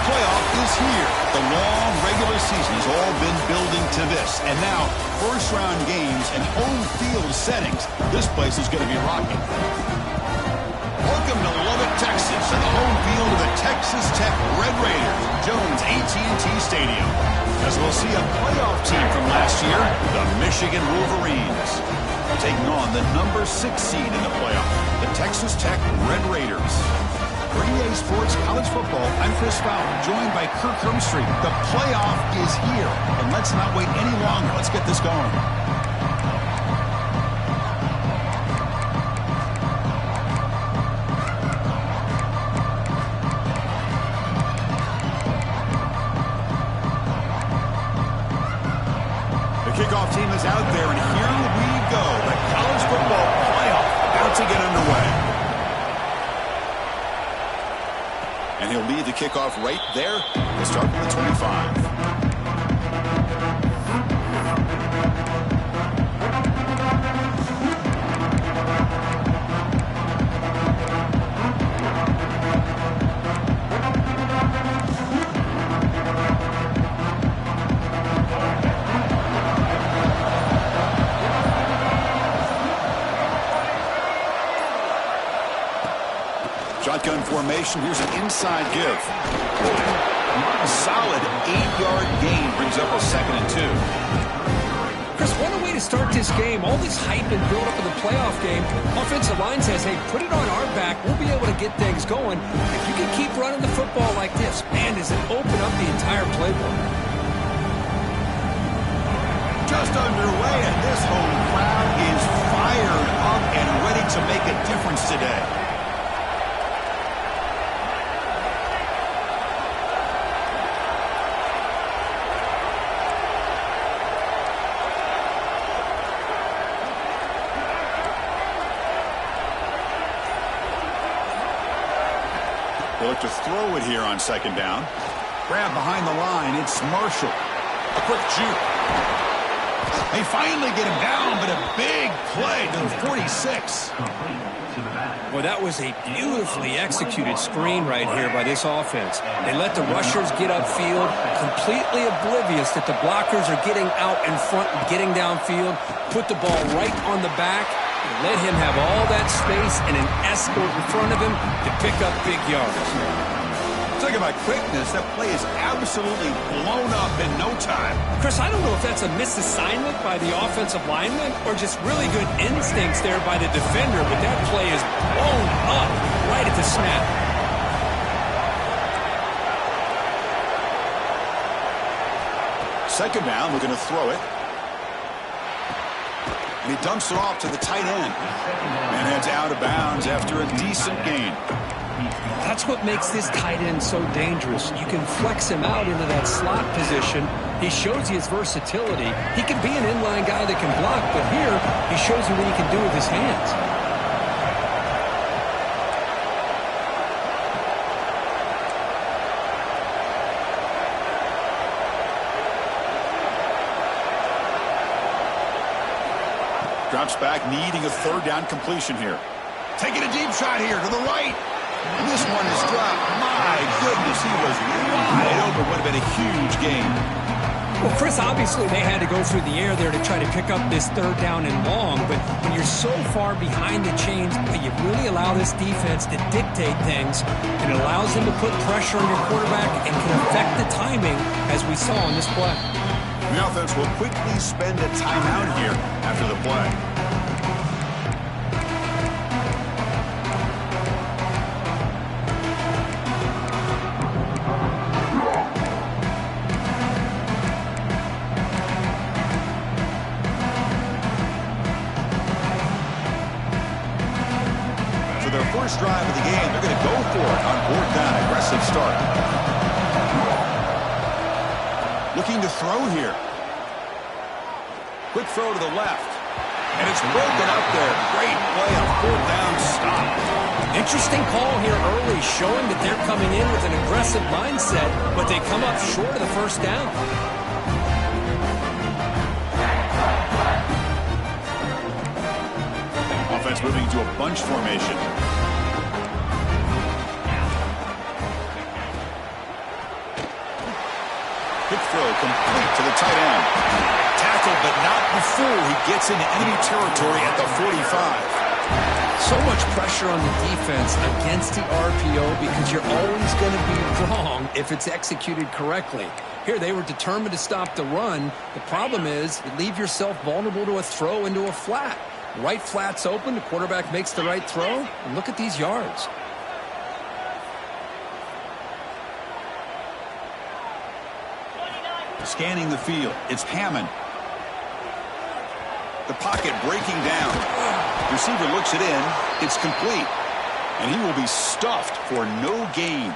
playoff is here. The long regular season has all been building to this. And now, first-round games and home field settings. This place is going to be rocking. Welcome to Lubbock, Texas, and the home field of the Texas Tech Red Raiders, Jones AT&T Stadium. As we'll see a playoff team from last year, the Michigan Wolverines, taking on the number 6 seed in the playoff, the Texas Tech Red Raiders. For EA Sports College Football, I'm Chris Fowler, joined by Kirk Hermstreet. The playoff is here, and let's not wait any longer. Let's get this going. Kickoff team is out there, and here we go. The college football playoff about to get underway. And he'll lead the kickoff right there. He'll start from the 25. Shotgun formation. Here's an inside give. A solid 8-yard gain brings up a 2nd and 2. Chris, what a way to start this game. All this hype and build up of the playoff game. Offensive line says, hey, put it on our back. We'll be able to get things going. If you can keep running the football like this, man, does it open up the entire playbook. Just underway, and this home crowd is fired up and ready to make a difference today. They look to throw it here on 2nd down. Grab behind the line. It's Marshall. A quick juke. They finally get him down, but a big play to the 46. Well, that was a beautifully executed screen right here by this offense. They let the rushers get upfield, completely oblivious that the blockers are getting out in front and getting downfield, put the ball right on the back, and let him have all that space and an escort in front of him to pick up big yards. Talking about quickness, that play is absolutely blown up in no time. Chris, I don't know if that's a misassignment by the offensive lineman or just really good instincts there by the defender, but that play is blown up right at the snap. Second down, we're going to throw it. And he dumps it off to the tight end. And heads out of bounds after a decent gain. That's what makes this tight end so dangerous. You can flex him out into that slot position. He shows you his versatility. He can be an inline guy that can block, but here he shows you what he can do with his hands. Drops back, needing a 3rd down completion here. Taking a deep shot here to the right. And this one is dropped. My goodness, he was wide open. Would have been a huge gain. Well, Chris, obviously they had to go through the air there to try to pick up this 3rd down and long, but when you're so far behind the chains, you really allow this defense to dictate things, and it allows them to put pressure on your quarterback and can affect the timing, as we saw on this play. The offense will quickly spend a timeout here after the play. Their first drive of the game, they're going to go for it on 4th down. Aggressive start. Looking to throw here. Quick throw to the left. And it's broken up there. Great play on 4th down stop. Interesting call here early, showing that they're coming in with an aggressive mindset, but they come up short of the 1st down. Offense moving to a bunch formation. throw complete to the tight end. Tackled, but not before he gets into enemy territory at the 45. So much pressure on the defense against the RPO because you're always going to be wrong if it's executed correctly. Here, they were determined to stop the run. The problem is you leave yourself vulnerable to a throw into a flat. Right flat's open, the quarterback makes the right throw, and look at these yards. Scanning the field, it's Hammond. The pocket breaking down. Receiver looks it in. It's complete. And he will be stuffed for no gain.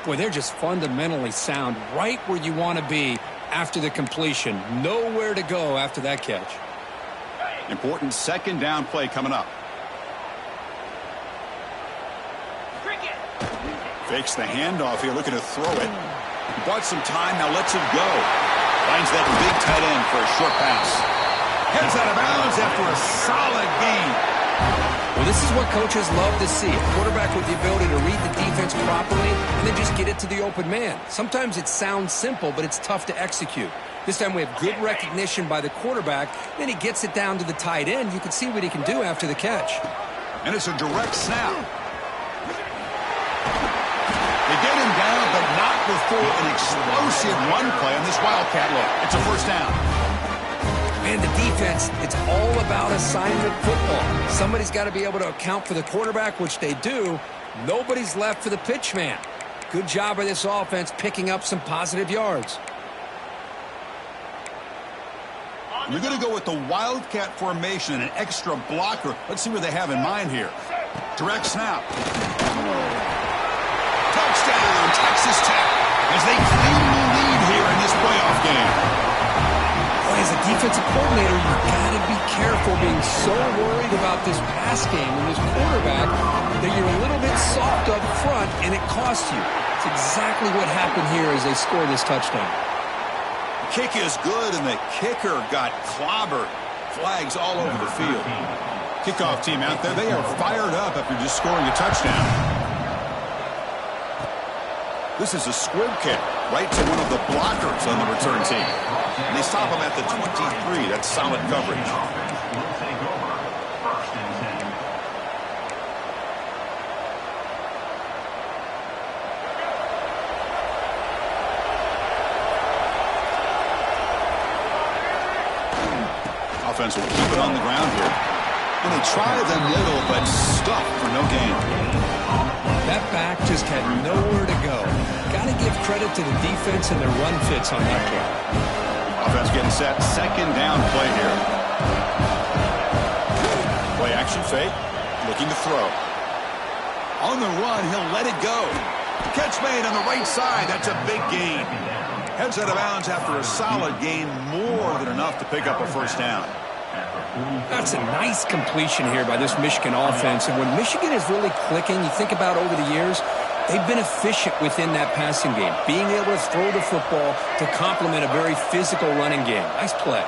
Boy, they're just fundamentally sound right where you want to be after the completion. Nowhere to go after that catch. Important second down play coming up. Fakes the handoff here, looking to throw it. He bought some time, now lets it go. Finds that big tight end for a short pass. Heads out of bounds after a solid gain. Well, this is what coaches love to see. A quarterback with the ability to read the defense properly and then just get it to the open man. Sometimes it sounds simple, but it's tough to execute. This time we have good recognition by the quarterback. Then he gets it down to the tight end. You can see what he can do after the catch. And it's a direct snap. They get him down, but not before an explosive run play on this Wildcat look. It's a first down. Man, the defense, it's all about assignment football. Somebody's got to be able to account for the quarterback, which they do. Nobody's left for the pitch man. Good job by this offense picking up some positive yards. We're going to go with the Wildcat formation and an extra blocker. Let's see what they have in mind here. Direct snap. Touchdown, Texas Tech, as they claim the lead here in this playoff game. As a defensive coordinator, you've got to be careful being so worried about this pass game and this quarterback that you're a little bit soft up front and it costs you. It's exactly what happened here as they score this touchdown. The kick is good, and the kicker got clobbered. Flags all over the field. Kickoff team out there, they are fired up after just scoring a touchdown. This is a squib kick right to one of the blockers on the return team. And they stop him at the 23. That's solid coverage. Offense will keep it on the ground here. And they try the middle, but stuck for no gain. That back just had nowhere to go. Got to give credit to the defense and their run fits on that play. Offense getting set. Second down play here. Play action fake. Looking to throw. On the run, he'll let it go. Catch made on the right side. That's a big gain. Heads out of bounds after a solid gain. More than enough to pick up a first down. That's a nice completion here by this Michigan offense. And when Michigan is really clicking, you think about over the years, they've been efficient within that passing game, being able to throw the football to complement a very physical running game. Nice play.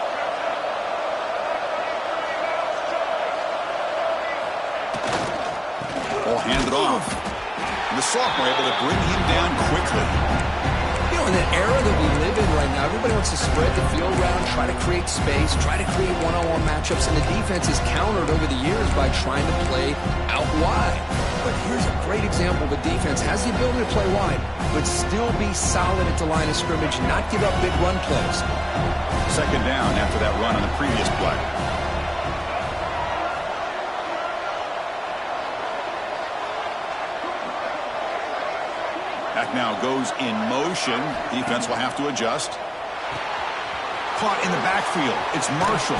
Ball handed off. And the sophomore able to bring him down quickly. You know, in the era that we live in right now, everybody wants to spread the field around, try to create space, try to create one-on-one matchups, and the defense is countered over the years by trying to play out wide. But here's a great example of a defense has the ability to play wide, but still be solid at the line of scrimmage, not give up big run plays. Second down after that run on the previous play. Back now goes in motion. Defense will have to adjust. Caught in the backfield. It's Marshall.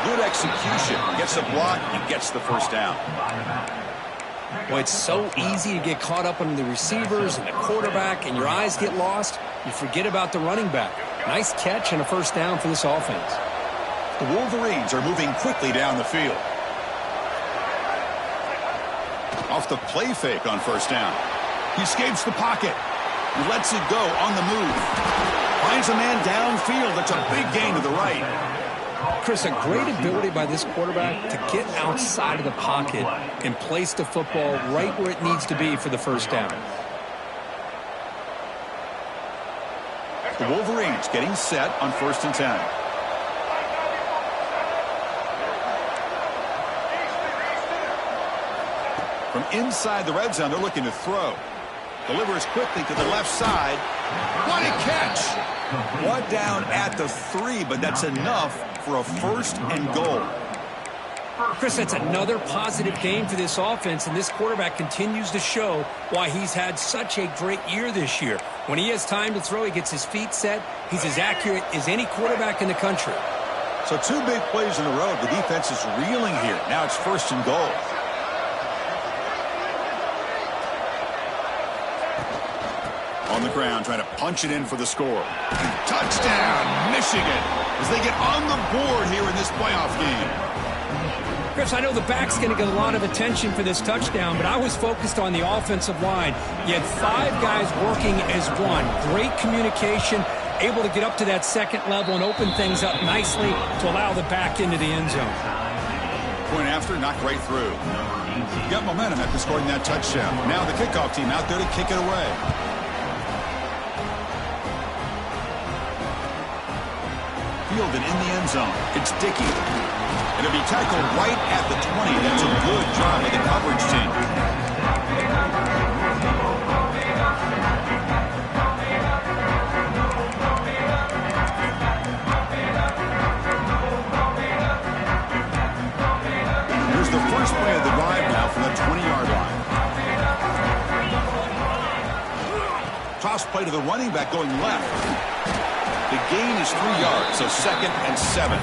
Good execution. Gets a block and gets the first down. Well, it's so easy to get caught up on the receivers and the quarterback, and your eyes get lost. You forget about the running back. Nice catch and a first down for this offense. The Wolverines are moving quickly down the field. Off the play fake on first down. He escapes the pocket. He lets it go on the move. Finds a man downfield. That's a big gain to the right. Chris, a great ability by this quarterback to get outside of the pocket and place the football right where it needs to be for the first down. The Wolverines getting set on 1st and 10. From inside the red zone, they're looking to throw. Delivers quickly to the left side. What a catch! One down at the 3, but that's enough for a 1st and goal. Chris, that's another positive game for this offense, and this quarterback continues to show why he's had such a great year this year. When he has time to throw, he gets his feet set. He's as accurate as any quarterback in the country. So 2 big plays in a row. The defense is reeling here. Now it's 1st and goal. On the ground, trying to punch it in for the score. Touchdown, Michigan, as they get on the board here in this playoff game. Chris, I know the back's going to get a lot of attention for this touchdown, but I was focused on the offensive line. You had 5 guys working as one. Great communication, able to get up to that second level and open things up nicely to allow the back into the end zone. Point after, knocked right through. Got momentum after scoring that touchdown. Now the kickoff team out there to kick it away. Fielded in the end zone. It's Dickey. And it'll be tackled right at the 20. That's a good job of the coverage team. Here's the first play of the drive now from the 20-yard line. Toss play to the running back going left. The gain is 3 yards, so 2nd and 7.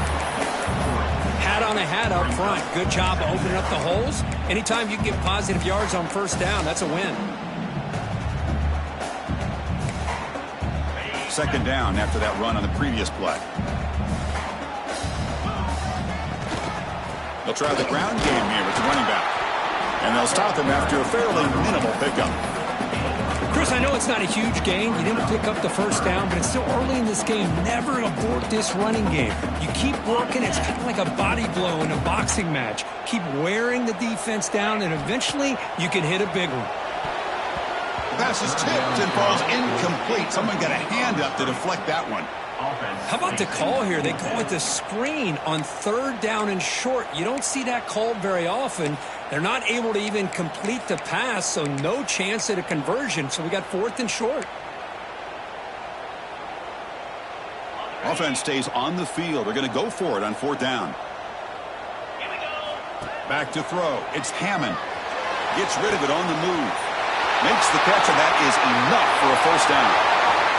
Hat on a hat up front. Good job of opening up the holes. Anytime you can get positive yards on 1st down, that's a win. 2nd down after that run on the previous play. They'll try the ground game here with the running back. And they'll stop him after a fairly minimal pickup. Chris, I know it's not a huge gain. You didn't pick up the 1st down, but it's still early in this game. Never abort this running game. You keep working. It's kind of like a body blow in a boxing match. Keep wearing the defense down, and eventually you can hit a big one. The pass is tipped and falls incomplete. Someone got a hand up to deflect that one. How about the call here? They go with the screen on 3rd down and short. You don't see that called very often. They're not able to even complete the pass, so no chance at a conversion. So we got 4th and short. Offense stays on the field. They're going to go for it on 4th down. Back to throw. It's Hammond. Gets rid of it on the move. Makes the catch, and that is enough for a 1st down.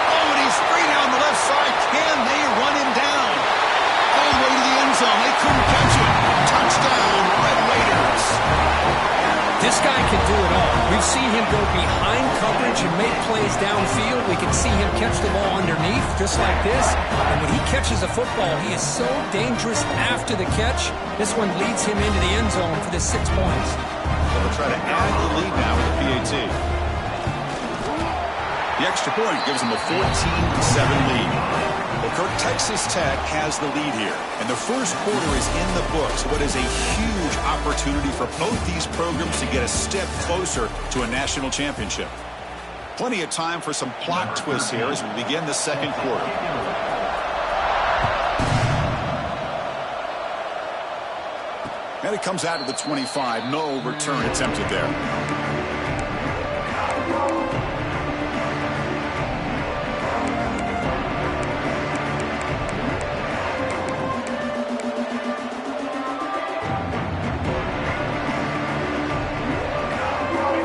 Oh, and he's free down the left side. Can they run him down? All the way to the end zone. They couldn't catch it. Touchdown, Red Raiders. This guy can do it all. We've seen him go behind coverage and make plays downfield. We can see him catch the ball underneath, just like this. And when he catches a football, he is so dangerous after the catch. This one leads him into the end zone for the 6 points. They'll try to add the lead now with the PAT. The extra point gives them a 14-7 lead. Well, Kirk, Texas Tech has the lead here, and the first quarter is in the books. What is a huge opportunity for both these programs to get a step closer to a national championship. Plenty of time for some plot twists here as we begin the 2nd quarter. And it comes out of the 25. No return attempted there.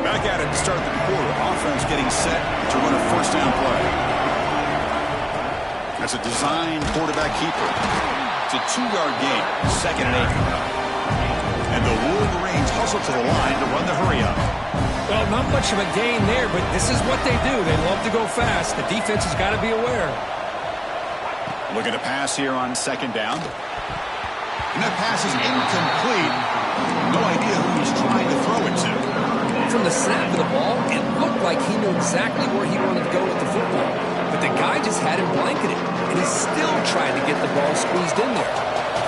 Back at it to start the quarter. Offense getting set to run a 1st down play. That's a designed quarterback keeper. It's a 2-yard gain. 2nd and 8. And the Wolverines hustle to the line to run the hurry-up. Well, not much of a gain there, but this is what they do. They love to go fast. The defense has got to be aware. Looking to pass here on 2nd down. And that pass is incomplete. No idea who he's trying to throw it to. From the snap of the ball, it looked like he knew exactly where he wanted to go with the football. But the guy just had him blanketed, and he's still trying to get the ball squeezed in there.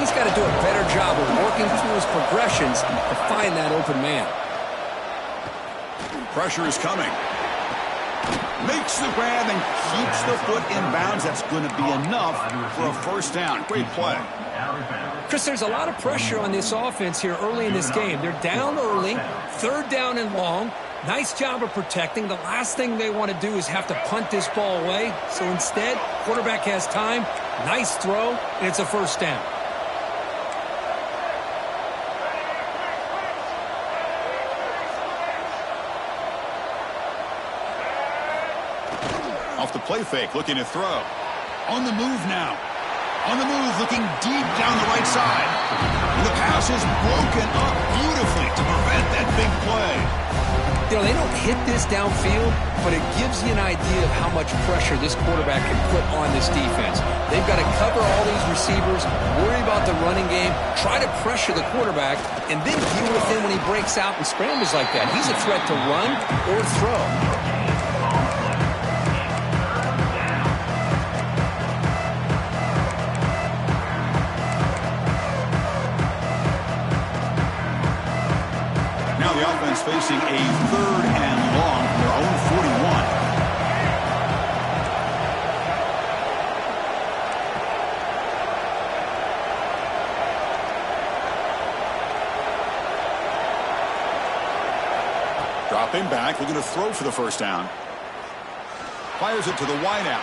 He's got to do a better job of working through his progressions to find that open man. Pressure is coming. Makes the grab and keeps the foot in bounds. That's going to be enough for a first down. Great play. Chris, there's a lot of pressure on this offense here early in this game. They're down early, third down and long. Nice job of protecting. The last thing they want to do is have to punt this ball away. So instead, quarterback has time. Nice throw, and it's a first down. Off the play fake, looking to throw. On the move now. On the move, looking deep down the right side. And the pass is broken up beautifully to prevent that big play. You know, they don't hit this downfield, but it gives you an idea of how much pressure this quarterback can put on this defense. They've got to cover all these receivers, worry about the running game, try to pressure the quarterback, and then deal with him when he breaks out and scrambles like that. He's a threat to run or throw. Facing a third and long from their own 41. Dropping back, looking to throw for the first down. Fires it to the wideout.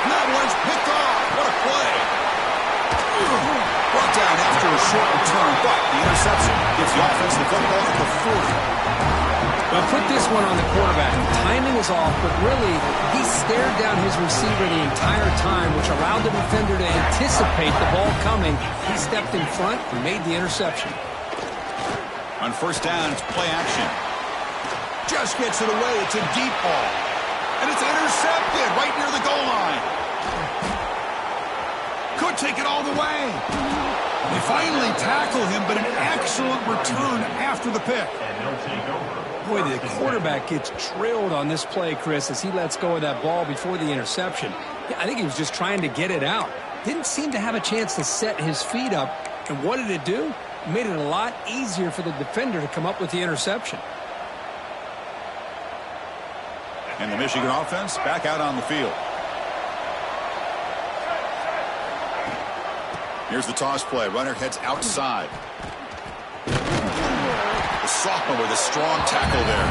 That one's picked off. What a play. Brought down after a short return, but the interception gives the offense the football at the 40. Well, put this one on the quarterback. Timing is off, but really, he stared down his receiver the entire time, which allowed the defender to anticipate the ball coming. He stepped in front and made the interception. On first down, it's play action. Just gets it away. It's a deep ball. And it's intercepted right near the goal line. Could take it all the way. They finally tackle him, but an excellent return after the pick. Boy, the quarterback gets drilled on this play, Chris, as he lets go of that ball before the interception. Yeah, I think he was just trying to get it out. Didn't seem to have a chance to set his feet up. And what did it do? It made it a lot easier for the defender to come up with the interception. And the Michigan offense back out on the field. Here's the toss play. Runner heads outside. The sophomore with a strong tackle there.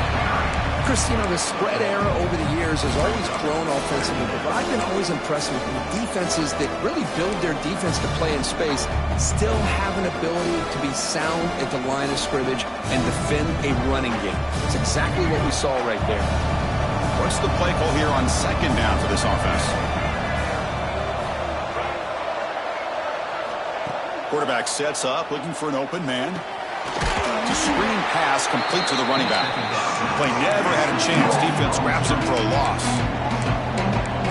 Chris, you know, the spread era over the years has always grown offensively, but what I've been always impressed with defenses that really build their defense to play in space still have an ability to be sound at the line of scrimmage and defend a running game. It's exactly what we saw right there. What's the play call here on second down for this offense? Quarterback sets up, looking for an open man. To screen pass complete to the running back. Play never had a chance. Defense grabs him for a loss.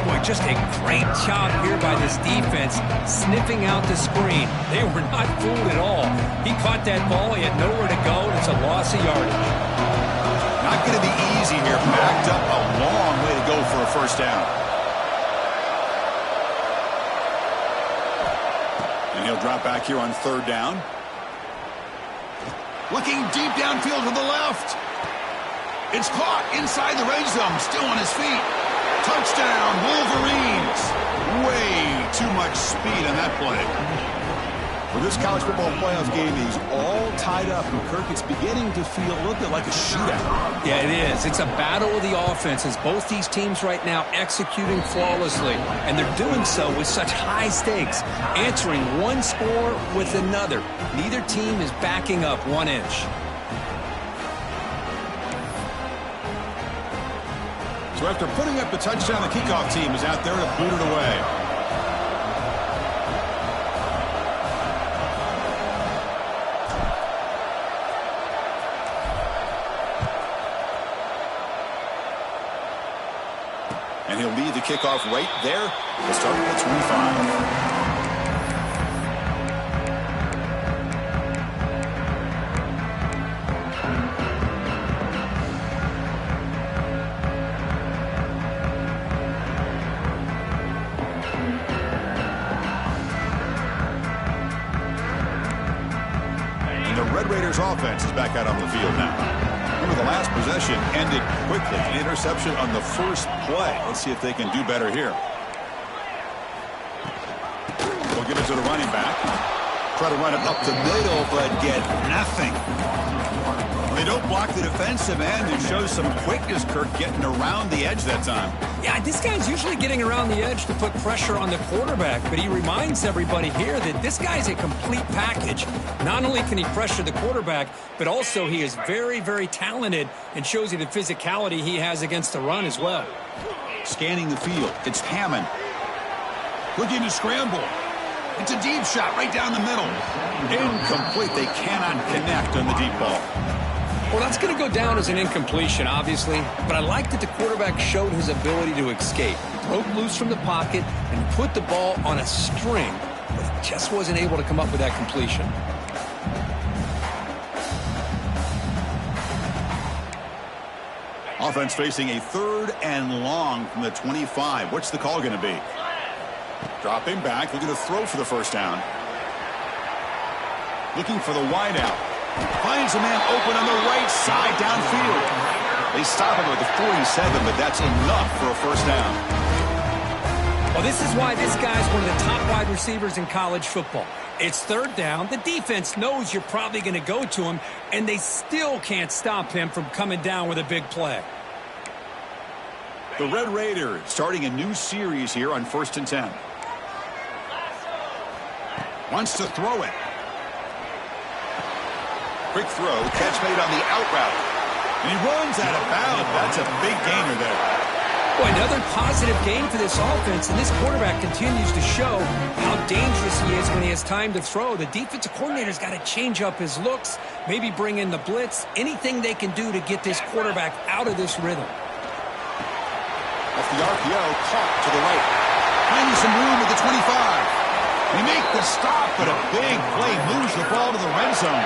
Boy, just a great job here by this defense, sniffing out the screen. They were not fooled at all. He caught that ball. He had nowhere to go. It's a loss of yardage. Not going to be easy here. Backed up a long way to go for a first down. And he'll drop back here on third down. Looking deep downfield to the left. It's caught inside the red zone. Still on his feet. Touchdown, Wolverines. Way too much speed on that play. For this college football playoff game, he's all tied up. And Kirk, it's beginning to feel a little bit like a shootout. Yeah, it is. It's a battle of the offenses. Both these teams right now executing flawlessly. And they're doing so with such high stakes. Answering one score with another. Neither team is backing up 1 inch. So after putting up the touchdown, the kickoff team is out there to boot it away. And he'll lead the kickoff right there. We'll start at 25. And the Red Raiders offense is back out on the field now. With the last possession ended quickly. An interception on the first play. Let's see if they can do better here. We'll give it to the running back. Try to run it up the middle, but get nothing. They don't block the defensive end and show some quickness, Kirk, getting around the edge that time. Yeah, this guy's usually getting around the edge to put pressure on the quarterback, but he reminds everybody here that this guy's a complete package. Not only can he pressure the quarterback, but also he is very, very talented and shows you the physicality he has against the run as well. Scanning the field, it's Hammond. Looking to scramble. It's a deep shot right down the middle. Incomplete. They cannot connect on the deep ball. Well, that's going to go down as an incompletion, obviously, but I like that the quarterback showed his ability to escape. Broke loose from the pocket and put the ball on a string, but he just wasn't able to come up with that completion. Offense facing a 3rd and long from the 25. What's the call going to be? Dropping back, looking to throw for the first down. Looking for the wideout. Finds a man open on the right side downfield. They stop him at the 47, but that's enough for a first down. Well, this is why this guy's one of the top wide receivers in college football. It's 3rd down. The defense knows you're probably going to go to him, and they still can't stop him from coming down with a big play. The Red Raiders starting a new series here on 1st and 10. Wants to throw it. Quick throw, catch made on the out route. And he runs out of bounds. That's a big gainer there. Boy, another positive game for this offense, and this quarterback continues to show how dangerous he is when he has time to throw. The defensive coordinator's got to change up his looks, maybe bring in the blitz, anything they can do to get this quarterback out of this rhythm. Off the RPO, caught to the right. Finding some room at the 25. They make the stop, but a big play moves the ball to the red zone.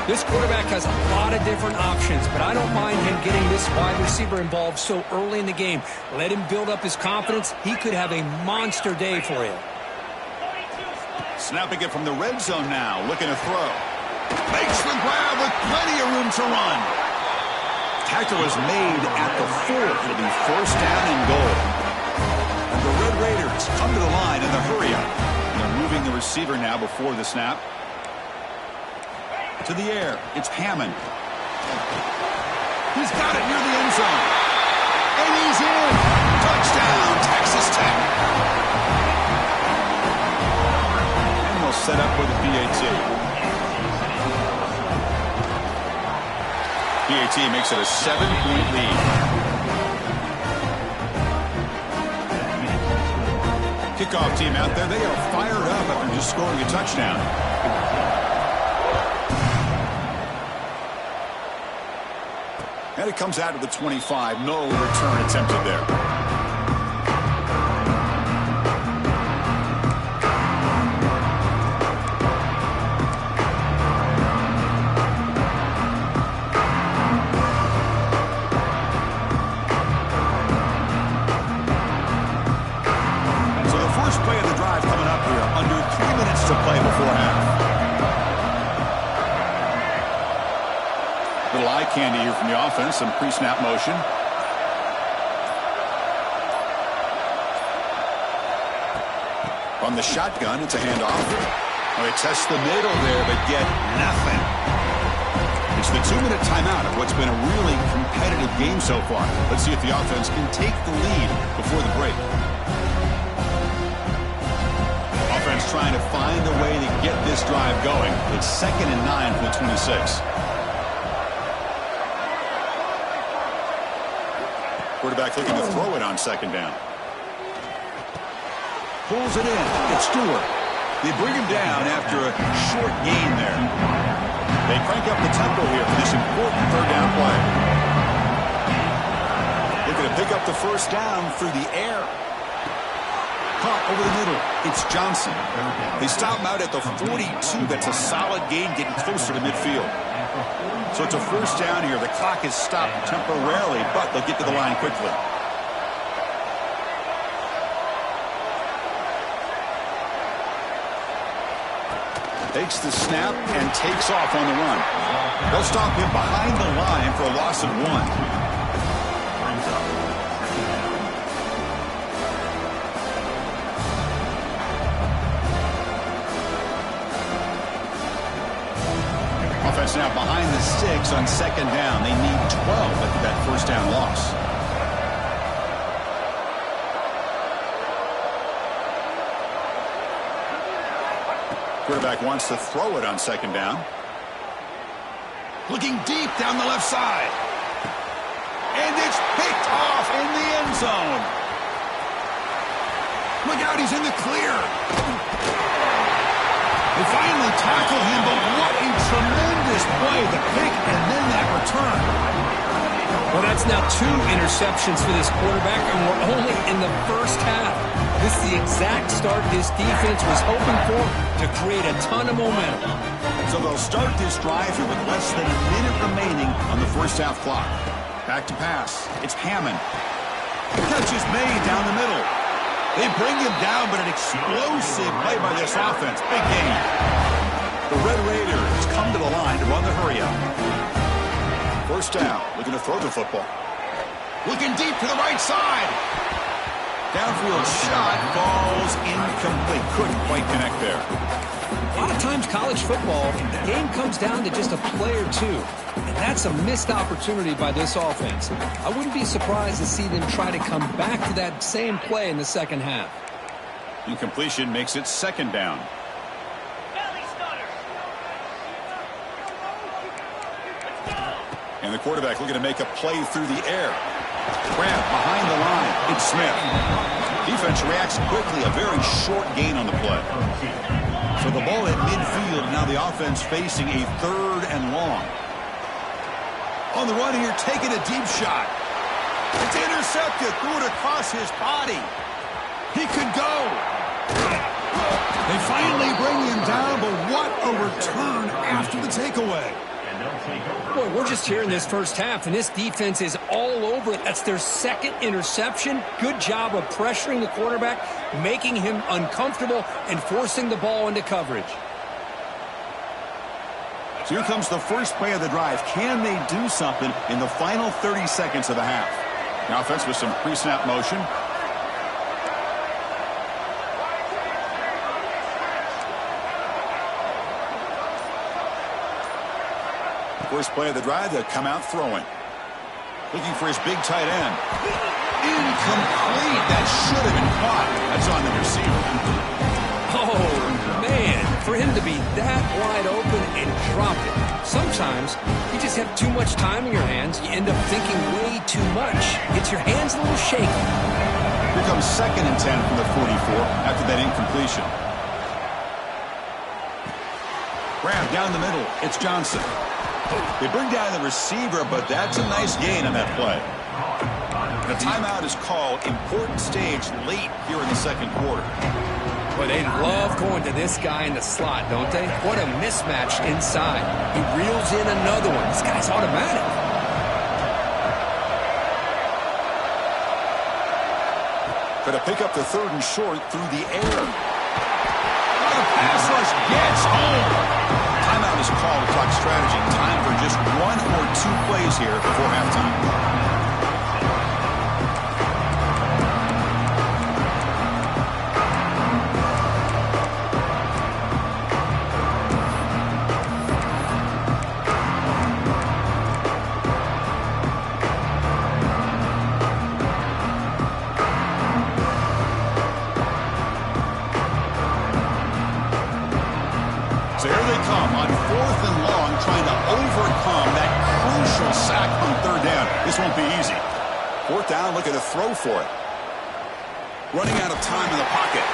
This quarterback has a lot of different options, but I don't mind him getting this wide receiver involved so early in the game. Let him build up his confidence. He could have a monster day for you. Snapping it from the red zone now, looking to throw. Makes the grab with plenty of room to run. Tackle is made at the 4. It'll be first down and goal. And the Red Raiders come to the line in the hurry-up. They're moving the receiver now before the snap. To the air, it's Hammond. He's got it near the end zone. And he's in. Touchdown, Texas Tech. And we'll set up with a PAT. PAT makes it a 7-point lead. Kickoff team out there, they are fired up after just scoring a touchdown. And it comes out of the 25. No return attempted there. So the first play of the drive coming up here. Under 3 minutes to play before half. Little eye candy here from the offense, some pre-snap motion. From the shotgun, it's a handoff. Well, they test the middle there, but get nothing. It's the 2-minute timeout of what's been a really competitive game so far. Let's see if the offense can take the lead before the break. Offense trying to find a way to get this drive going. It's 2nd and 9 from the 26. Quarterback looking to throw it on 2nd down. Pulls it in. It's Stewart. They bring him down after a short gain there. They crank up the tempo here for this important 3rd down play. Looking to pick up the first down through the air. Caught over the middle. It's Johnson. They stop him out at the 42. That's a solid gain, getting closer to midfield. So it's a first down here. The clock is stopped temporarily, but they'll get to the line quickly. Takes the snap and takes off on the run. They'll stop him behind the line for a loss of 1. Offense now behind the 6 on 2nd down. They need 12 after that first down loss. Quarterback wants to throw it on 2nd down. Looking deep down the left side. And it's picked off in the end zone. Look out, he's in the clear. They finally tackle him, but what a tremendous play. The pick and then that return. Well, that's now 2 interceptions for this quarterback, and we're only in the first half. This is the exact start this defense was hoping for to create a ton of momentum. So they'll start this drive here with less than a minute remaining on the first half clock. Back to pass. It's Hammond. The catch is made down the middle. They bring him down, but an explosive play by this offense. Big game. The Red Raiders come to the line to run the hurry-up. First down, looking to throw the football. Looking deep to the right side. Downfield shot falls incomplete. Couldn't quite connect there. A lot of times college football, the game comes down to just a play or two. And that's a missed opportunity by this offense. I wouldn't be surprised to see them try to come back to that same play in the second half. Incompletion makes it 2nd down. And the quarterback looking to make a play through the air. Grab behind the line. It's Smith. Defense reacts quickly. A very short gain on the play. So the ball at midfield. Now the offense facing a 3rd and long. On the run here, taking a deep shot. It's intercepted. Threw it across his body. He could go. They finally bring him down, but what a return after the takeaway. Boy, we're just here in this first half, and this defense is all over it. That's their 2nd interception. Good job of pressuring the quarterback, making him uncomfortable, and forcing the ball into coverage. So here comes the first play of the drive. Can they do something in the final 30 seconds of the half? The offense with some pre-snap motion. First play of the drive, they'll come out throwing. Looking for his big tight end. Incomplete. That should have been caught. That's on the receiver. Oh, man. For him to be that wide open and drop it. Sometimes you just have too much time in your hands. You end up thinking way too much. Gets your hands a little shaky. Here comes 2nd and 10 from the 44 after that incompletion. Grab down the middle. It's Johnson. They bring down the receiver, but that's a nice gain on that play. The timeout is called. Important stage late here in the 2nd quarter. Well, they love going to this guy in the slot, don't they? What a mismatch inside. He reels in another one. This guy's automatic. Going to pick up the 3rd and short through the air. The pass rush gets home. Timeout is called to talk strategy. Time for just 1 or 2 plays here before halftime. So here they come on 4th and long, trying to overcome that crucial sack on 3rd down. This won't be easy. 4th down, looking to throw for it. Running out of time in the pocket.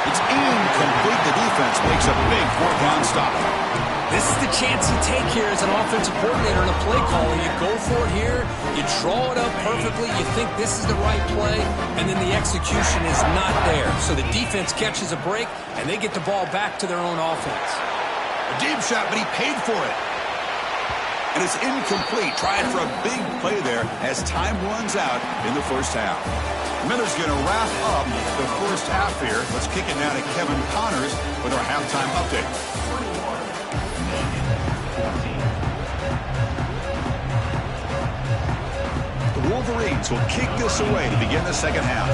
It's incomplete. The defense makes a big 4th down stop. This is the chance you take here as an offensive coordinator and a play caller. You go for it here, you draw it up perfectly, you think this is the right play, and then the execution is not there. So the defense catches a break, and they get the ball back to their own offense. A deep shot, but he paid for it. And it's incomplete. Trying for a big play there as time runs out in the first half. Miller's going to wrap up the first half here. Let's kick it now to Kevin Connors with our halftime update. The Wolverines will kick this away to begin the second half.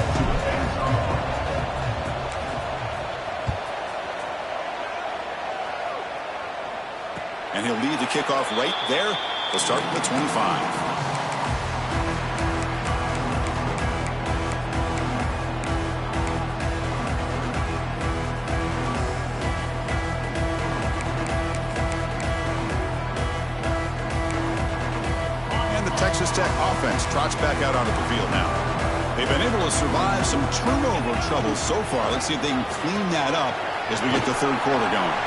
And he'll lead the kickoff right there. We'll start with the 25. Texas Tech offense trots back out onto the field now. They've been able to survive some turnover trouble so far. Let's see if they can clean that up as we get the third quarter going.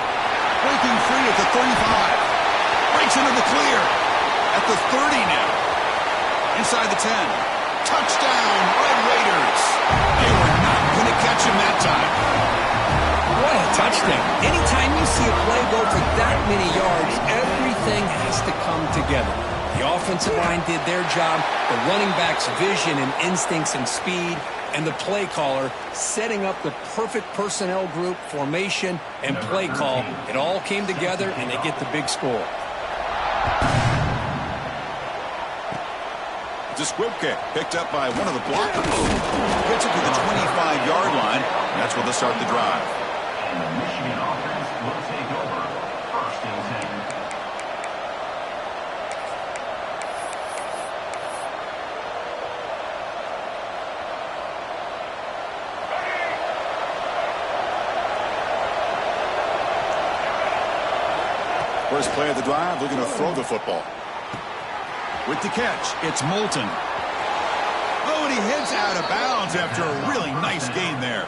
Breaking free at the 35. Breaks into the clear at the 30 now. Inside the 10. Touchdown, Red Raiders. They were not going to catch him that time. What a touchdown. Anytime you see a play go for that many yards, everything has to come together. The offensive line did their job, the running back's vision and instincts and speed, and the play caller setting up the perfect personnel group, formation, and play call. It all came together, and they get the big score. Disquipke picked up by one of the blockers. Gets it to the 25-yard line, and that's where they'll start the drive. And the Michigan offense will take over first and 10. First play of the drive, looking to throw the football. With the catch, it's Moulton. Oh, and he heads out of bounds after a really nice gain there.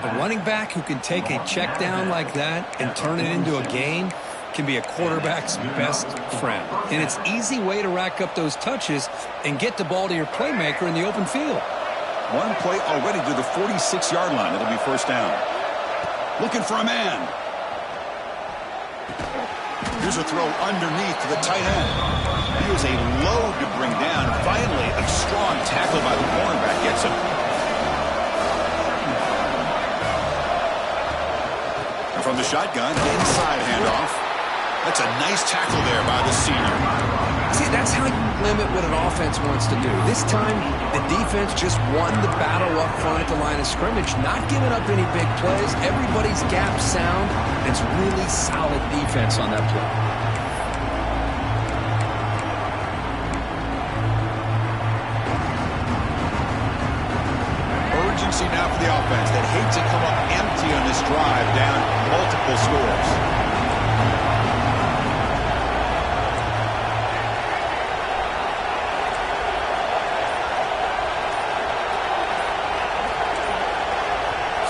A running back who can take a check down like that and turn it into a gain can be a quarterback's best friend. And it's an easy way to rack up those touches and get the ball to your playmaker in the open field. One play already to the 46-yard line. It'll be first down. Looking for a man. Here's a throw underneath to the tight end. He was a load to bring down. Finally, a strong tackle by the cornerback gets him. And from the shotgun, inside handoff. That's a nice tackle there by the senior. See, that's how you limit what an offense wants to do. This time, the defense just won the battle up front at the line of scrimmage, not giving up any big plays. Everybody's gap sound. It's really solid defense on that play. Urgency now for the offense that hates to come up empty on this drive, down multiple scores.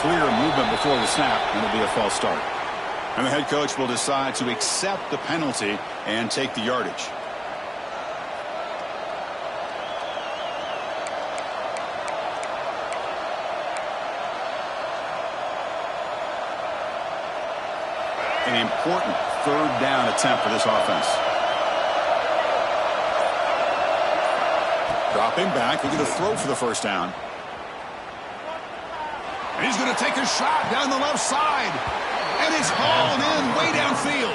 Clear movement before the snap, and it'll be a false start. And the head coach will decide to accept the penalty and take the yardage. An important third down attempt for this offense. Dropping back, looking to throw for the first down. And he's going to take a shot down the left side. And it's hauled in way downfield.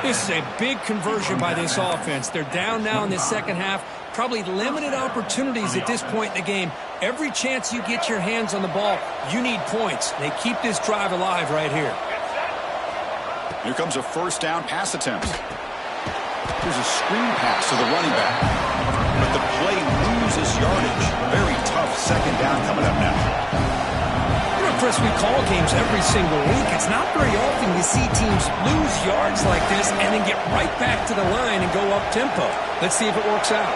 This is a big conversion by this offense. They're down now in the second half. Probably limited opportunities at this point in the game. Every chance you get your hands on the ball, you need points. They keep this drive alive right here. Here comes a first down pass attempt. Here's a screen pass to the running back. But the play loses yardage. Very tough second down coming up now. Chris, we call games every single week. It's not very often you see teams lose yards like this and then get right back to the line and go up tempo. Let's see if it works out.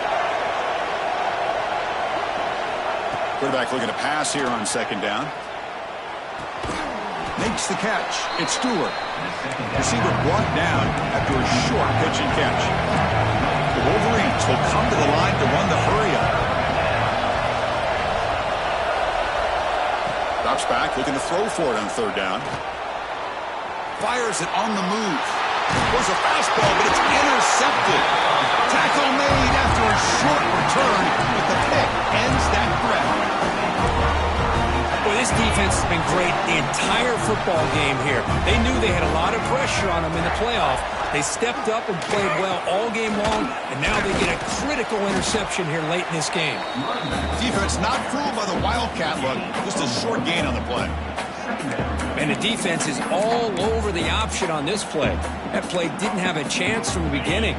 Quarterback looking to pass here on second down. Makes the catch. It's Stewart. Receiver brought down after a short pitch and catch. The Wolverines will come to the line to run the hurry-up. Drops back, looking to throw for it on third down. Fires it on the move. Was a fastball, but it's intercepted. Tackle made after a short return, but the pick ends that threat. Well, this defense has been great the entire football game here. They knew they had a lot of pressure on them in the playoff. They stepped up and played well all game long, and now they get a critical interception here late in this game. Defense not fooled by the Wildcat look, just a short gain on the play. And the defense is all over the option on this play. That play didn't have a chance from the beginning.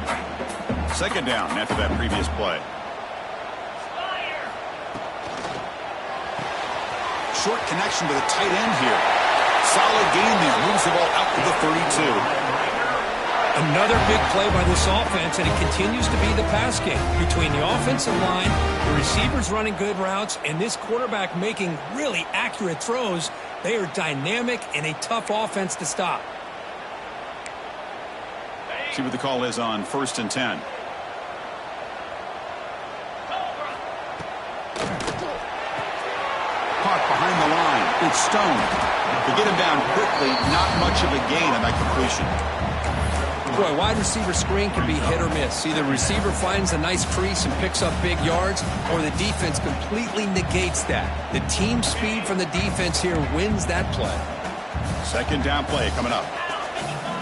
Second down after that previous play. Short connection to the tight end here. Solid gain there. Moves the ball out to the 32. Another big play by this offense, and it continues to be the pass game. Between the offensive line, the receivers running good routes, and this quarterback making really accurate throws, they are dynamic and a tough offense to stop. See what the call is on 1st and 10. Caught behind the line. It's Stone. To get him down quickly, not much of a gain on that completion. Boy, wide receiver screen can be hit or miss. Either receiver finds a nice crease and picks up big yards, or the defense completely negates that. The team speed from the defense here wins that play. Second down play coming up.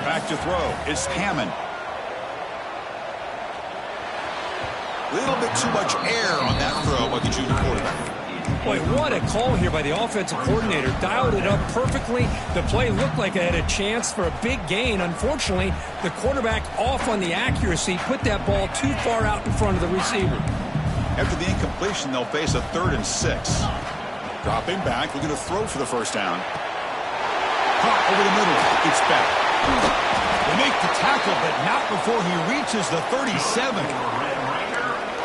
Back to throw. It's Hammond. Little bit too much air on that throw by the junior quarterback. Boy, what a call here by the offensive coordinator. Dialed it up perfectly. The play looked like it had a chance for a big gain. Unfortunately, the quarterback off on the accuracy, put that ball too far out in front of the receiver. After the incompletion, they'll face a 3rd and 6. Dropping back, looking to throw for the first down. Caught over the middle. It's back. They make the tackle, but not before he reaches the 37.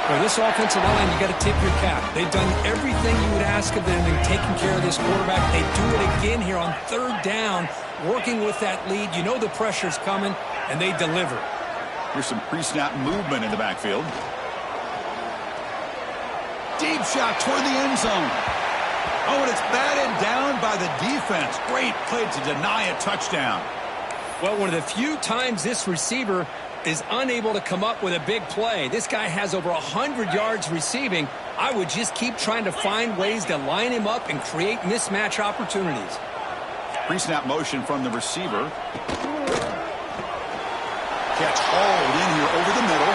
For this offensive line, you got to tip your cap. They've done everything you would ask of them in taking care of this quarterback. They do it again here on 3rd down, working with that lead. You know the pressure's coming, and they deliver. Here's some pre-snap movement in the backfield. Deep shot toward the end zone. Oh, and it's batted down by the defense. Great play to deny a touchdown. Well, one of the few times this receiver is unable to come up with a big play. This guy has over 100 yards receiving. I would just keep trying to find ways to line him up and create mismatch opportunities. Pre-snap motion from the receiver. Catch hauled in here over the middle.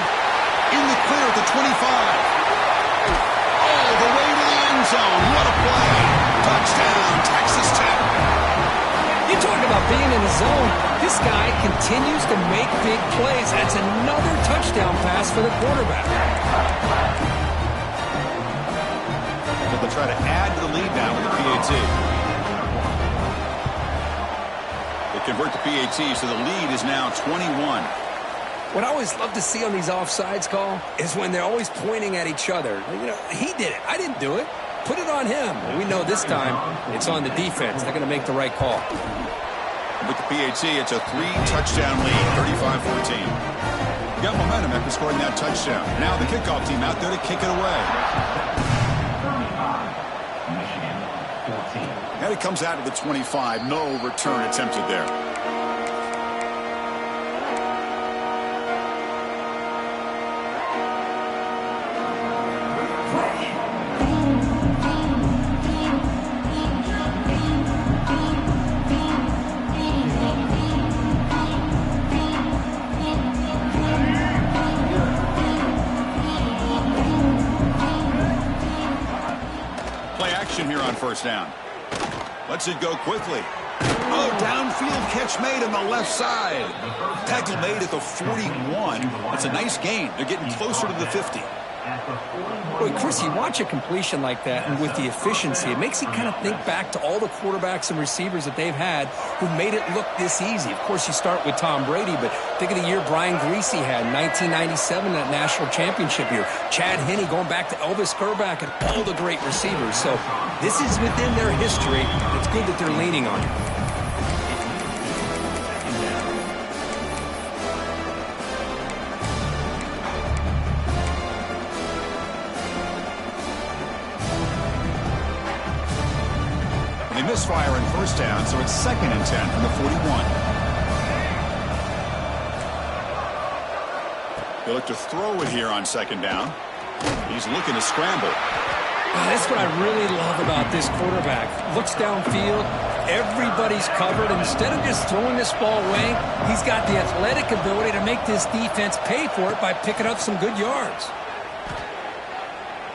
In the clear at the 25. All the way to the end zone. What a play. Touchdown, Texas Tech. You talk about being in the zone. This guy continues to make big plays. That's another touchdown pass for the quarterback. But they'll try to add to the lead now with the PAT. They convert the PAT, so the lead is now 21. What I always love to see on these offsides call is when they're always pointing at each other. You know, he did it. I didn't do it. Put it on him. Well, we know this time it's on the defense. They're going to make the right call. With the PAT, it's a 3-touchdown lead, 35-14. You got momentum after scoring that touchdown. Now the kickoff team out there to kick it away. And it comes out to the 25. No return attempted there. Here on 1st down. Lets it go quickly. Oh, downfield catch made on the left side. Tackle made at the 41. That's a nice gain. They're getting closer to the 50. Boy, Chris, you watch a completion like that, and with the efficiency, it makes you kind of think back to all the quarterbacks and receivers that they've had who made it look this easy. Of course, you start with Tom Brady, but think of the year Brian Greasy had in 1997, that national championship year. Chad Henne going back to Elvis Grbac and all the great receivers. So this is within their history. It's good that they're leaning on it. Misfire in 1st down, so it's 2nd and 10 from the 41. They look to throw it here on second down. He's looking to scramble. That's what I really love about this quarterback. Looks downfield. Everybody's covered. Instead of just throwing this ball away, he's got the athletic ability to make this defense pay for it by picking up some good yards.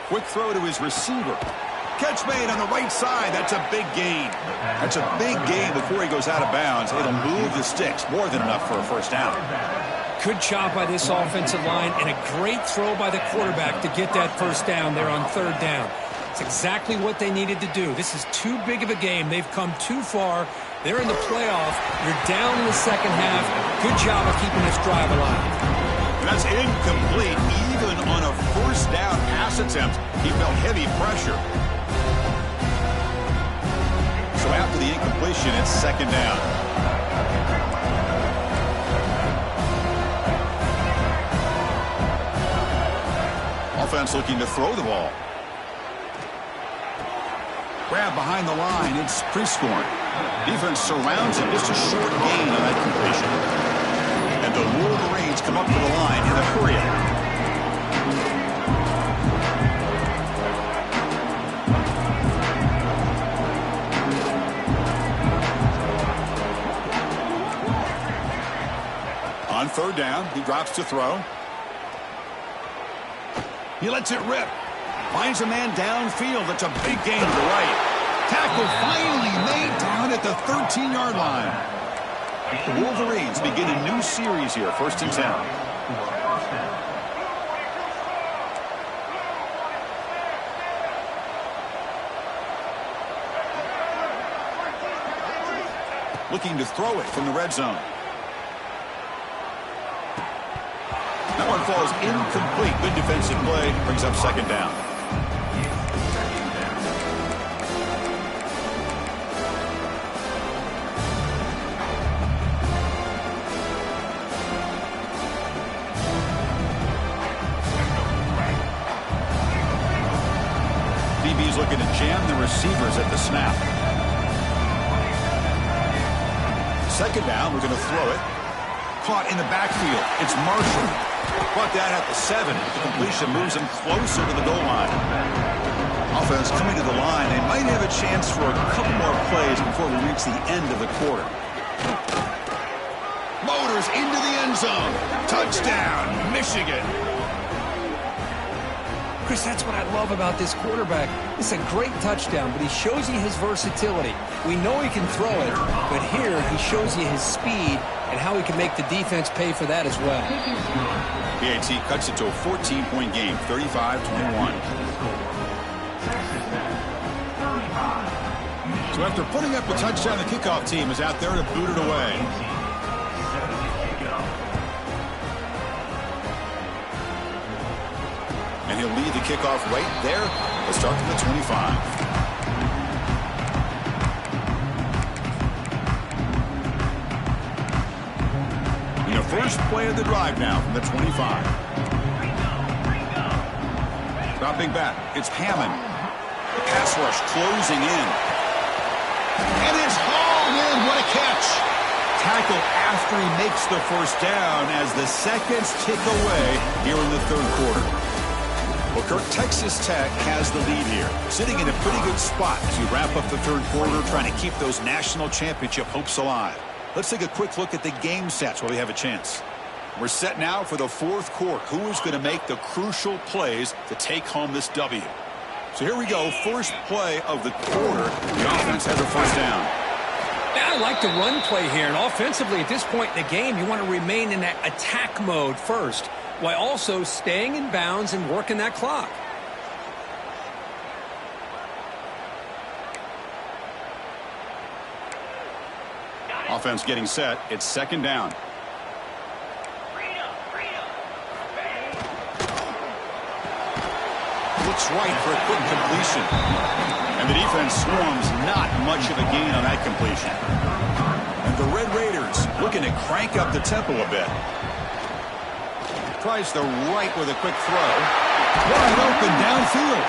Quick throw to his receiver. Catch made on the right side. That's a big gain. That's a big gain before he goes out of bounds. It'll move the sticks. More than enough for a first down. Good job by this offensive line and a great throw by the quarterback to get that first down there on third down. It's exactly what they needed to do. This is too big of a game. They've come too far. They're in the playoff. You're down in the second half. Good job of keeping this drive alive. And that's incomplete. Even on a first down pass attempt, he felt heavy pressure. So after the incompletion, it's second down. Offense looking to throw the ball. Grab behind the line. It's Prescorn. Defense surrounds him. Just a short gain on that completion. And the Wolverines come up to the line in a hurry. On third down, he drops to throw. He lets it rip. Finds a man downfield. That's a big gain to the right. Tackle finally made down at the 13-yard line. The Wolverines begin a new series here, 1st and 10. Looking to throw it from the red zone. That one falls incomplete. Good defensive play. Brings up second down. DB's looking to jam the receivers at the snap. Second down. We're going to throw it. Caught in the backfield. It's Marshall. Brought that at the 7. The completion moves him closer to the goal line. Offense coming to the line. They might have a chance for a couple more plays before we reach the end of the quarter. Motors into the end zone. Touchdown, Michigan. Chris, that's what I love about this quarterback. It's a great touchdown, but he shows you his versatility. We know he can throw it, but here he shows you his speed and how he can make the defense pay for that as well. PAT cuts it to a 14-point game, 35-21. So after putting up a touchdown, the kickoff team is out there to boot it away. And he'll lead the kickoff right there. Let's start from the 25. First play of the drive now from the 25. Dropping back. It's Hammond. The pass rush closing in. And it's hauled in. What a catch. Tackle after he makes the first down as the seconds tick away here in the third quarter. Well, Kirk, Texas Tech has the lead here. Sitting in a pretty good spot as we wrap up the third quarter, trying to keep those national championship hopes alive. Let's take a quick look at the game sets while we have a chance. We're set now for the fourth quarter. Who is going to make the crucial plays to take home this W? So here we go. First play of the quarter. The offense has a first down. Yeah, I like the run play here. And offensively, at this point in the game, you want to remain in that attack mode first, while also staying in bounds and working that clock. Offense getting set. It's second down. Looks right for a quick completion. And the defense swarms not much of a gain on that completion. And the Red Raiders looking to crank up the tempo a bit. Tries the right with a quick throw. Wide open downfield.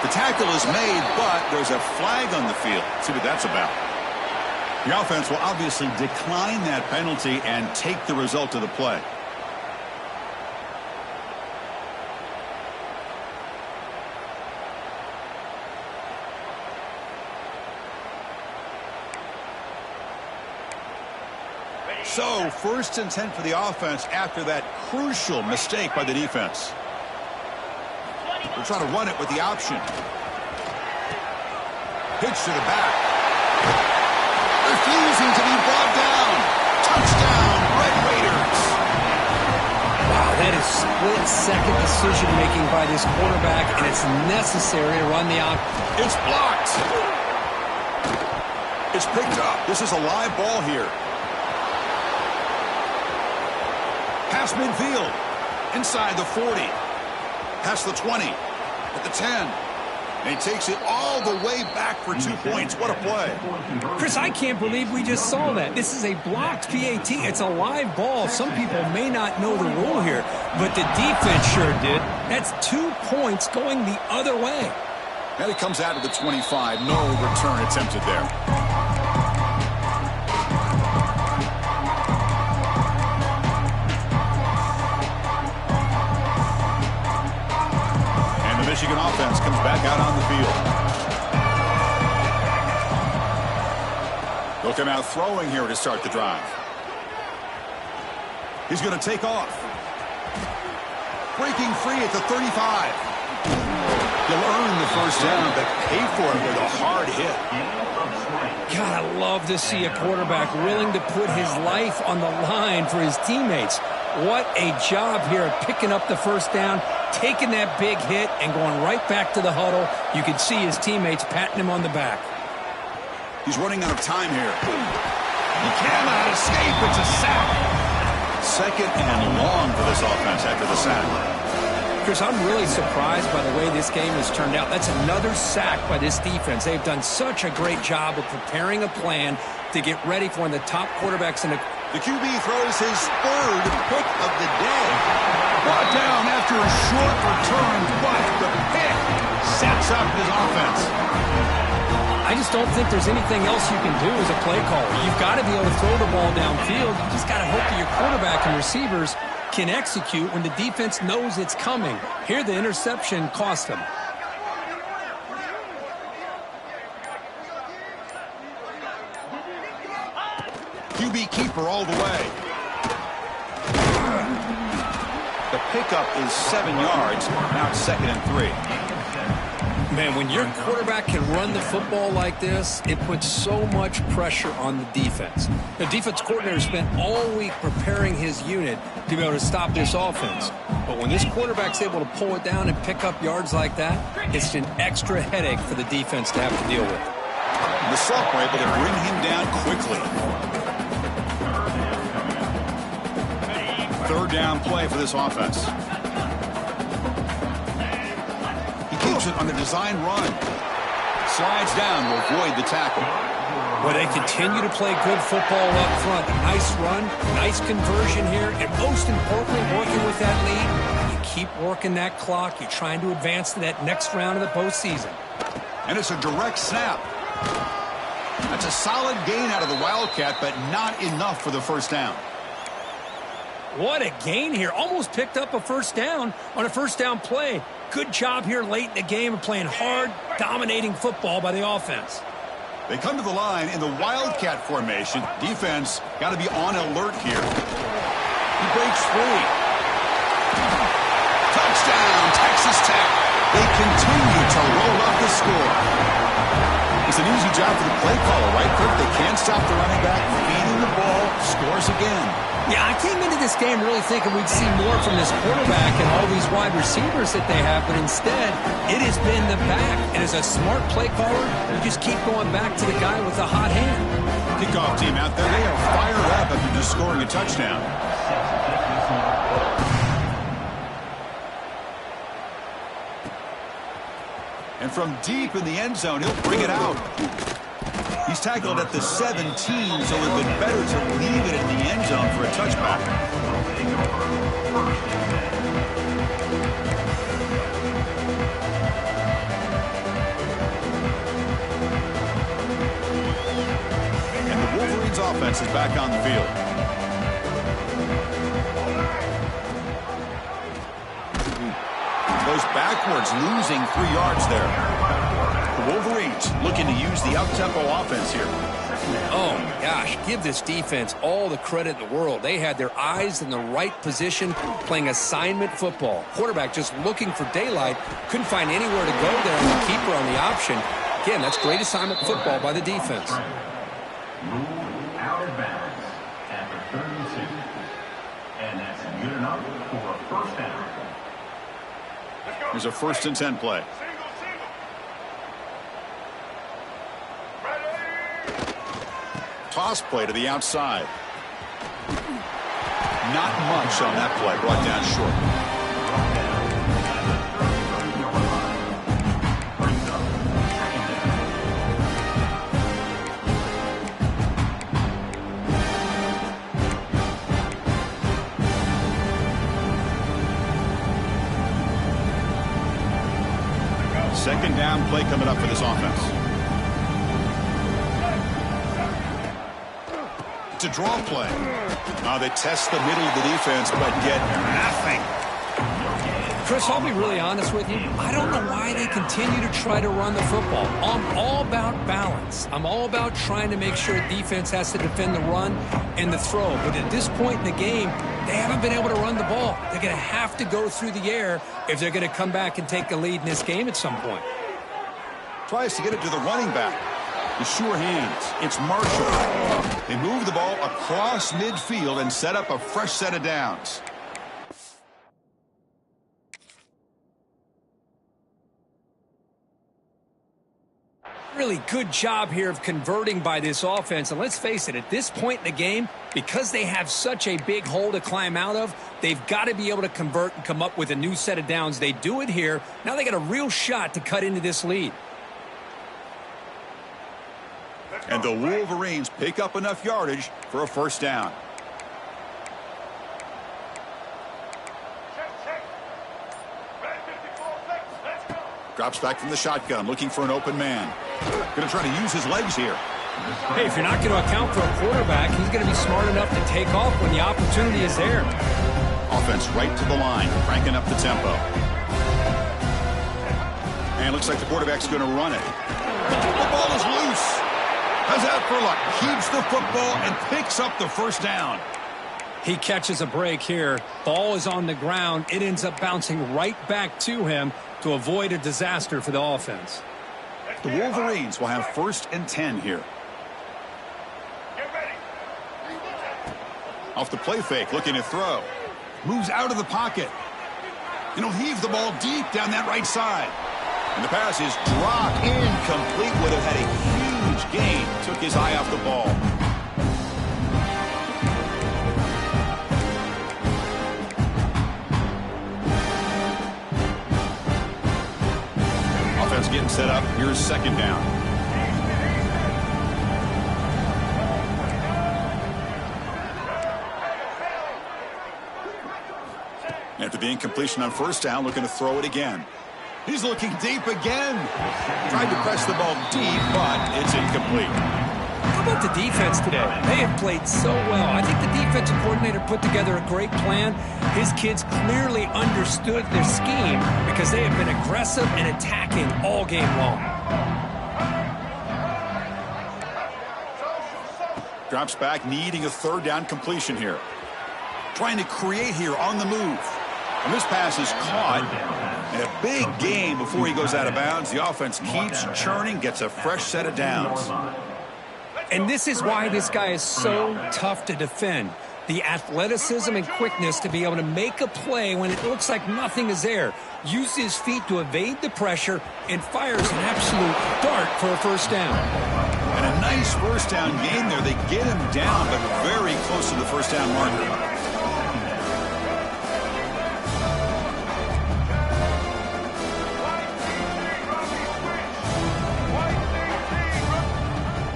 The tackle is made, but there's a flag on the field. Let's see what that's about. The offense will obviously decline that penalty and take the result of the play. So, first and 10 for the offense after that crucial mistake by the defense. They're trying to run it with the option. Pitch to the back. Refusing to be brought down. Touchdown, Red Raiders. Wow, that is split-second decision-making by this quarterback, and it's necessary to run the option. It's blocked. It's picked up. This is a live ball here. Past midfield. Inside the 40. Past the 20. At the 10. And he takes it all the way back for 2 points. What a play. Chris, I can't believe we just saw that. This is a blocked PAT. It's a live ball. Some people may not know the rule here, but the defense sure did. That's 2 points going the other way. And it comes out of the 25. No return attempted there. Michigan offense comes back out on the field. They'll come out throwing here to start the drive. He's going to take off. Breaking free at the 35. He'll earn the first down, but pay for it with a hard hit. God, I love to see a quarterback willing to put his life on the line for his teammates. What a job here of picking up the first down, taking that big hit, and going right back to the huddle. You can see his teammates patting him on the back. He's running out of time here. He cannot escape. It's a sack. Second and long for this offense after the sack. Chris, I'm really surprised by the way this game has turned out. That's another sack by this defense. They've done such a great job of preparing a plan to get ready for one of the top quarterbacks in the... The QB throws his third pick of the day. Brought down after a short return, but the pick sets up his offense. I just don't think there's anything else you can do as a play caller. You've got to be able to throw the ball downfield. You just got to hope that your quarterback and receivers can execute when the defense knows it's coming. Here, the interception cost him. QB keeper all the way. The pickup is 7 yards. Now it's 2nd and 3. Man, when your quarterback can run the football like this, it puts so much pressure on the defense. The defense coordinator spent all week preparing his unit to be able to stop this offense. But when this quarterback's able to pull it down and pick up yards like that, it's an extra headache for the defense to have to deal with. The Sock were able to bring him down quickly. Third down play for this offense. He keeps it on the design run. Slides down to avoid the tackle. Well, they continue to play good football up front. Nice run, nice conversion here, and most importantly, working with that lead, you keep working that clock. You're trying to advance to that next round of the postseason. And it's a direct snap. That's a solid gain out of the Wildcat, but not enough for the first down. What a gain here. Almost picked up a first down on a first down play. Good job here late in the game of playing hard, dominating football by the offense. They come to the line in the Wildcat formation. Defense got to be on alert here. He breaks free. Touchdown, Texas Tech. They continue to roll up the score. It's an easy job for the play caller, right, Kirk? They can't stop the running back, feeding the ball, scores again. Yeah, I came into this game really thinking we'd see more from this quarterback and all these wide receivers that they have, but instead, it has been the back. And as a smart play caller, you just keep going back to the guy with the hot hand. Kickoff team out there, they are fired up after just scoring a touchdown. And from deep in the end zone, he'll bring it out. He's tackled at the 17, so it would have been better to leave it in the end zone for a touchback. And the Wolverines offense is back on the field. Goes backwards, losing 3 yards there. The Wolverines looking to use the up-tempo offense here. Oh, my gosh, give this defense all the credit in the world. They had their eyes in the right position, playing assignment football. Quarterback just looking for daylight, couldn't find anywhere to go there, and the keeper on the option. Again, that's great assignment football by the defense. Move out of bounds at the 32. And that's good enough for a first down. Here's a 1st and 10 play. Toss play to the outside. Not much on that play. Brought down short. Second down play coming up for this offense. To draw play. Now they test the middle of the defense, but get nothing. Chris, I'll be really honest with you. I don't know why they continue to try to run the football. I'm all about balance. I'm all about trying to make sure defense has to defend the run and the throw. But at this point in the game, they haven't been able to run the ball. They're going to have to go through the air if they're going to come back and take a lead in this game at some point. Tries to get it to the running back. The sure hands. It's Marshall. They move the ball across midfield and set up a fresh set of downs. Really good job here of converting by this offense. And let's face it, at this point in the game, because they have such a big hole to climb out of, they've got to be able to convert and come up with a new set of downs. They do it here. Now they got a real shot to cut into this lead. And the Wolverines pick up enough yardage for a first down. Drops back from the shotgun, looking for an open man. Going to try to use his legs here. Hey, if you're not going to account for a quarterback, he's going to be smart enough to take off when the opportunity is there. Offense right to the line, cranking up the tempo. And it looks like the quarterback's going to run it. The ball is loose. How's that for luck? Keeps the football and picks up the first down. He catches a break here. Ball is on the ground. It ends up bouncing right back to him to avoid a disaster for the offense. The Wolverines will have 1st and 10 here. Off the play fake, looking to throw. Moves out of the pocket. And he'll heave the ball deep down that right side. And the pass is dropped incomplete. Would have had a huge gain. Took his eye off the ball. Offense getting set up. Here's second down. After the incompletion on first down, looking to throw it again. He's looking deep again. Tried to press the ball deep, but it's incomplete. How about the defense today? They have played so well. I think the defensive coordinator put together a great plan. His kids clearly understood their scheme because they have been aggressive and attacking all game long. Drops back, needing a third down completion here. Trying to create here on the move. And this pass is caught. And a big gain before he goes out of bounds. The offense keeps churning, gets a fresh set of downs. And this is why this guy is so tough to defend. The athleticism and quickness to be able to make a play when it looks like nothing is there. Use his feet to evade the pressure and fires an absolute dart for a first down. And a nice first down gain there. They get him down, but very close to the first down marker.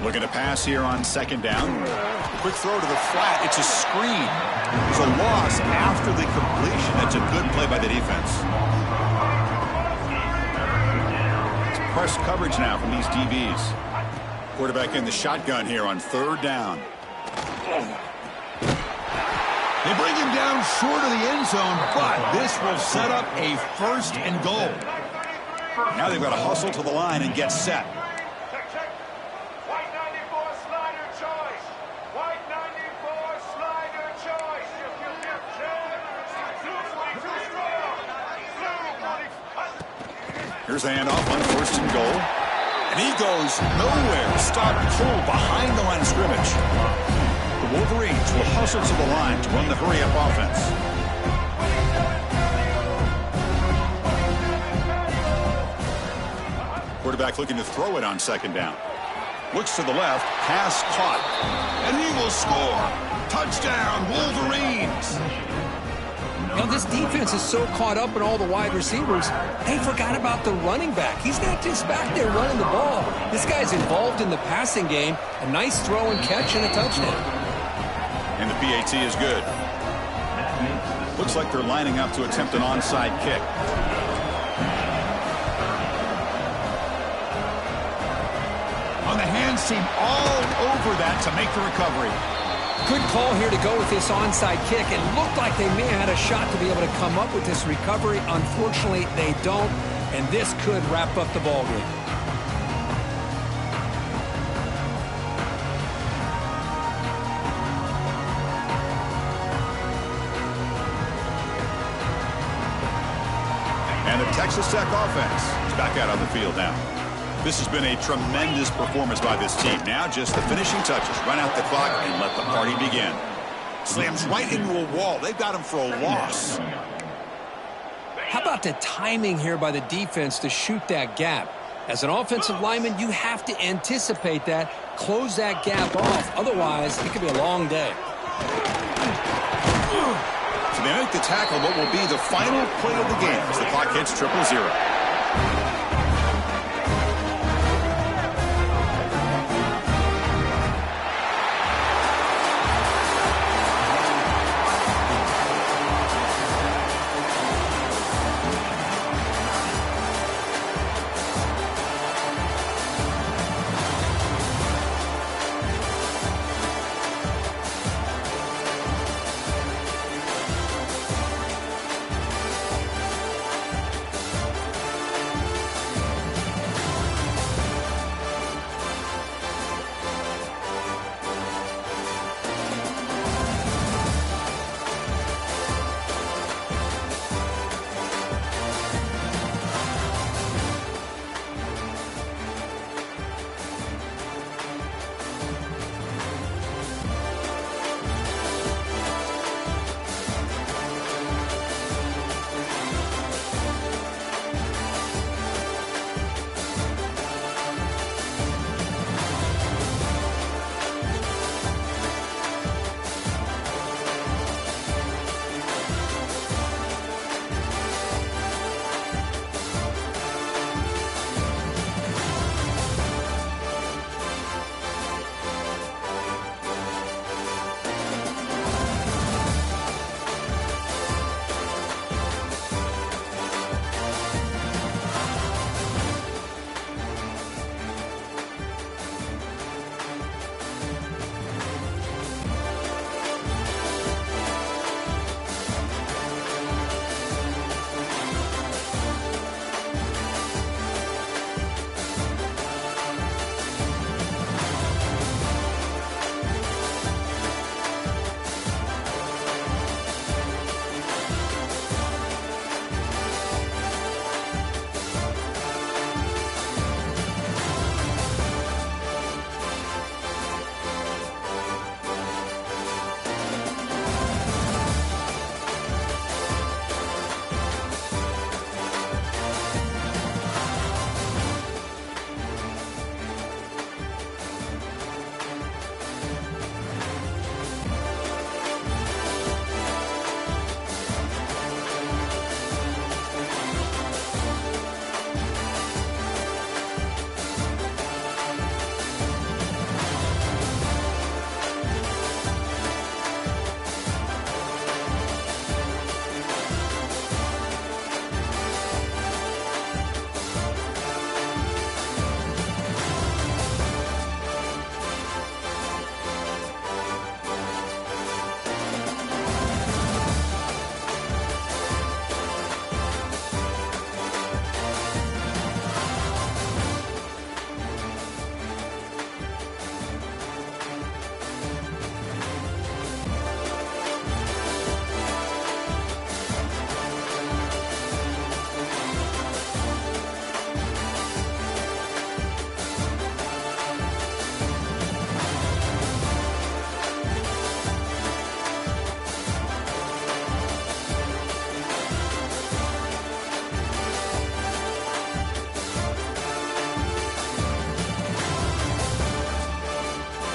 Looking to pass here on second down. Quick throw to the flat. It's a screen. It's a loss after the completion. That's a good play by the defense. It's press coverage now from these DBs. Quarterback in the shotgun here on third down. They bring him down short of the end zone, but this will set up a 1st and goal. Now they've got to hustle to the line and get set. Check. White 94 slider choice. White 94 slider choice. Here's the handoff on 1st and goal. And he goes nowhere. Stopped cold behind the line of scrimmage. The Wolverines will hustle to the line to run the hurry-up offense. Quarterback looking to throw it on 2nd down. Looks to the left. Pass caught. And he will score. Touchdown, Wolverines. You know, this defense is so caught up in all the wide receivers, they forgot about the running back. He's not just back there running the ball. This guy's involved in the passing game. A nice throw and catch and a touchdown. And the PAT is good. Looks like they're lining up to attempt an onside kick. On the hands team all over that to make the recovery. Good call here to go with this onside kick. It looked like they may have had a shot to be able to come up with this recovery. Unfortunately, they don't, and this could wrap up the ball game. And the Texas Tech offense is back out on the field now. This has been a tremendous performance by this team. Now just the finishing touches. Run out the clock and let the party begin. Slams right into a wall. They've got him for a loss. How about the timing here by the defense to shoot that gap? As an offensive lineman, you have to anticipate that, close that gap off. Otherwise, it could be a long day. So they make the tackle what will be the final play of the game as the clock hits 0-0.